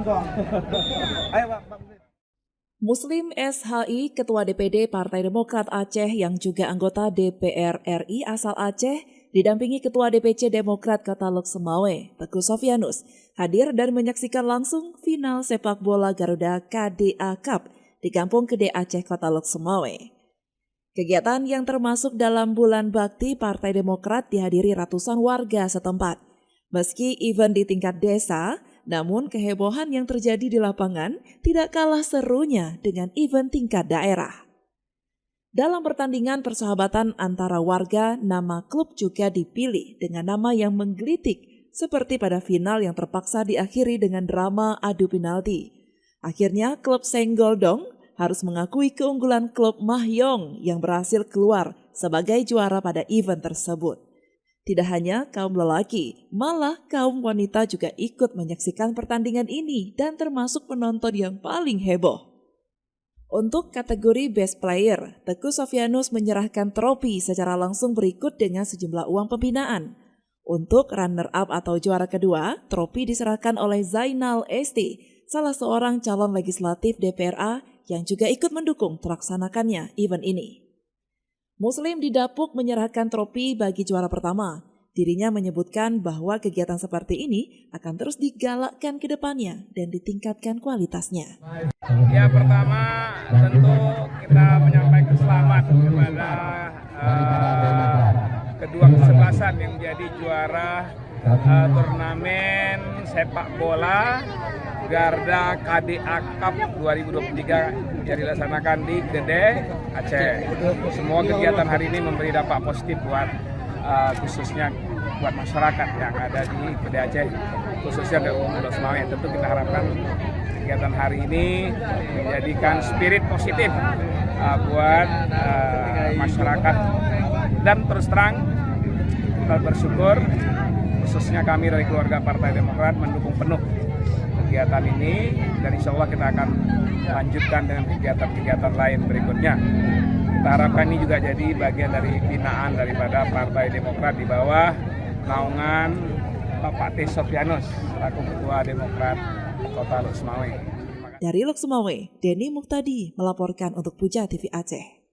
Hongkong. Ayo Pak. Muslim SHI, Ketua DPD Partai Demokrat Aceh yang juga anggota DPR RI asal Aceh, didampingi Ketua DPC Demokrat Kota Lok Semawe, Teguh Sofyanus, hadir dan menyaksikan langsung final sepak bola Garuda KDA Cup di Kampung Gede Aceh, Kota Lok Semawe. Kegiatan yang termasuk dalam bulan bakti Partai Demokrat dihadiri ratusan warga setempat. Meski event di tingkat desa, namun kehebohan yang terjadi di lapangan tidak kalah serunya dengan event tingkat daerah. Dalam pertandingan persahabatan antara warga, nama klub juga dipilih dengan nama yang menggelitik, seperti pada final yang terpaksa diakhiri dengan drama adu penalti. Akhirnya klub Senggoldong harus mengakui keunggulan klub Mahyong yang berhasil keluar sebagai juara pada event tersebut. Tidak hanya kaum lelaki, malah kaum wanita juga ikut menyaksikan pertandingan ini dan termasuk penonton yang paling heboh. Untuk kategori Best Player, Teguh Sofyanus menyerahkan trofi secara langsung berikut dengan sejumlah uang pembinaan. Untuk runner-up atau juara kedua, trofi diserahkan oleh Zainal Esti, salah seorang calon legislatif DPRA yang juga ikut mendukung terlaksanakannya event ini. Muslim didapuk menyerahkan trofi bagi juara pertama. Dirinya menyebutkan bahwa kegiatan seperti ini akan terus digalakkan ke depannya dan ditingkatkan kualitasnya. Ya, pertama tentu kita menyampaikan selamat kepada kedua kesebelasan yang menjadi juara turnamen sepak bola Garuda KDA Cup 2023 yang dilaksanakan di Gede Aceh. Semua kegiatan hari ini memberi dampak positif buat khususnya buat masyarakat yang ada di Gede Aceh, khususnya di Lok Semawe. Tentu kita harapkan kegiatan hari ini menjadikan spirit positif buat masyarakat, dan terus terang kita bersyukur khususnya kami dari keluarga Partai Demokrat mendukung penuh kegiatan ini, dan insya Allah kita akan lanjutkan dengan kegiatan-kegiatan lain berikutnya. Kita harapkan ini juga jadi bagian dari binaan daripada Partai Demokrat di bawah naungan Bapak Teguh Sofyanus selaku Ketua Demokrat Kota Lok Semawe. Dari Lok Semawe, Denny Muhtadi melaporkan untuk Puja TV Aceh.